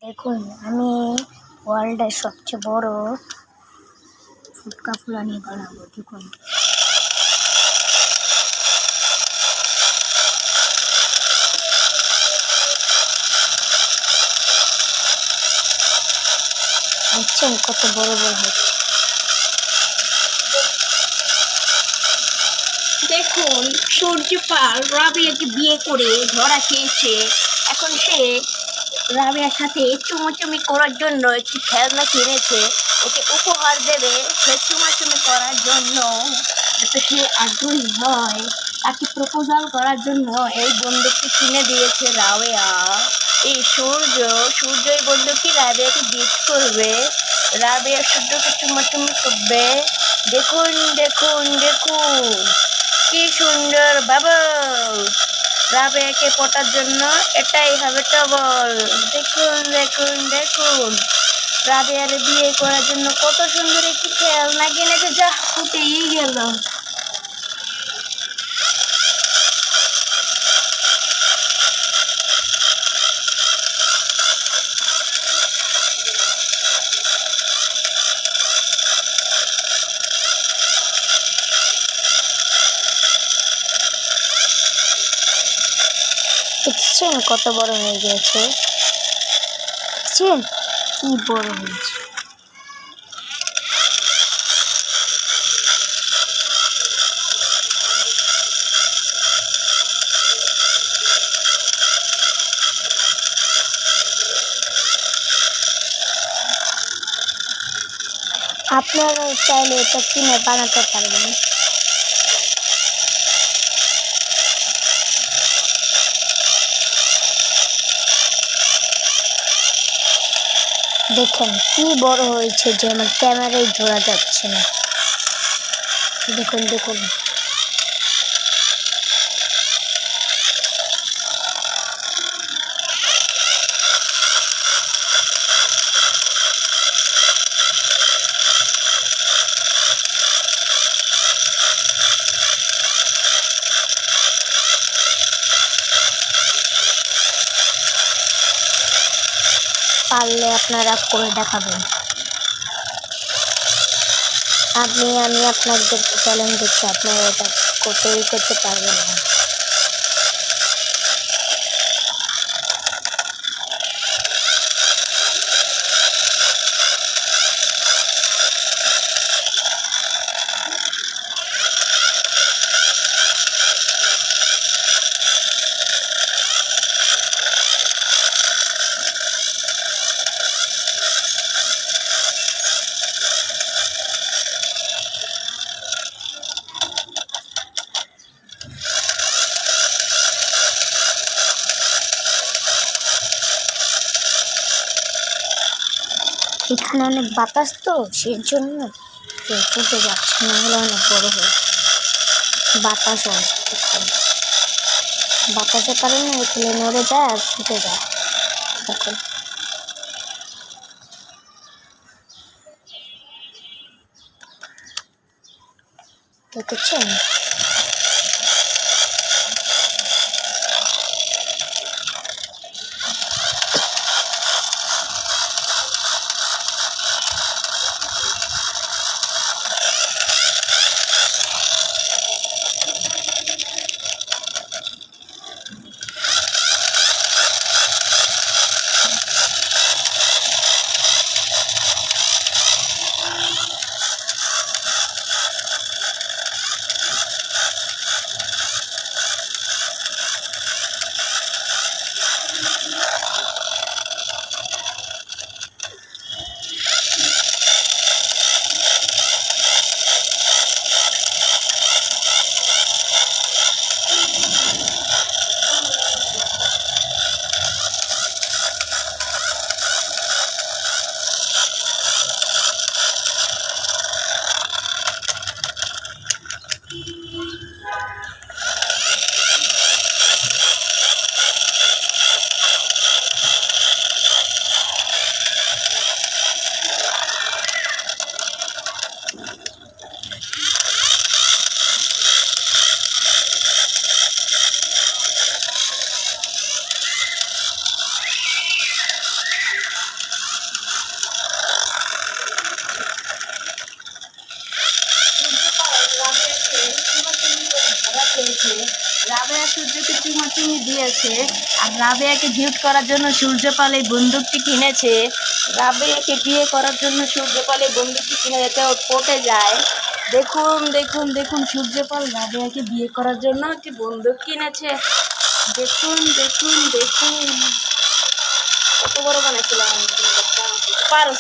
দেখুন, আমি ওয়ার্ল্ডের সবচেয়ে বড় ফুটকা ফুলানি বানাবো। দেখুন, দেখছেন কত বড় বড় হচ্ছে। দেখুন, সূর্যপাল রাবিয়াকে বিয়ে করে ধরা খেয়েছে। এখন সে রাবিয়ার সাথে চুমোচুমি করার জন্য একটি খেলনা কিনেছে, ওকে উপহার দেবে সে চুমাচুমি করার জন্য। যাতে সে আগ্রহী হয়, তাকে প্রপোজাল করার জন্য এই বন্দুকটি কিনে দিয়েছে রাবেয়া। এই সূর্য এই বন্দুকটি রাবেয়াকে গিফট করবে। রাবেয়া সূর্যকে চুমাচুমি করবে। দেখুন দেখুন দেখুন, কি সুন্দর বাবল। রাবেয়াকে পটার জন্য এটাই হবে টবল। দেখুন দেখুন দেখুন, রাবেয়ার বিয়ে করার জন্য কত সুন্দর একটি খেলনা কিনেছে, যা ফুটেই গেল। দেখছেন কত বড় হয়ে গেছে। দেখছেন কি বড় হয়েছে। আপনারা চাইলে এটা কিনে বানাতে পারবেন। দেখেন কি বড় হয়েছে যে আমার ক্যামেরায় ধরা যাচ্ছে না। দেখুন দেখুন, পারলে আপনারা করে দেখাবেন। আমি আপনাদের চ্যালেঞ্জ দিচ্ছি, আপনারা এটা করতে পারবেন না। এখানে অনেক বাতাস তো, সেই জন্য ফুটে যাচ্ছে, না হলে অনেক বড় হয়। বাতাস বাতাসের কারণে এখানে নড়ে যায় আর ফুটে যায়। দেখুন দেখেছেন। রাবেয়া সূর্যকে চুমাচুমি দিয়েছে, আর রাবেয়াকে গিফট করার জন্য সূর্যপাল এই বন্দুকটি কিনেছে। রাবেয়াকে বিয়ে করার জন্য সূর্যপাল এই বন্দুকটি কিনে যাতে ও পটে যায়। দেখুন দেখুন দেখুন, সূর্যপাল রাবেয়াকে বিয়ে করার জন্য একটি বন্দুক কিনেছে। দেখুন দেখুন দেখুন, কত বড় বানাইছিলাম আমি, পারো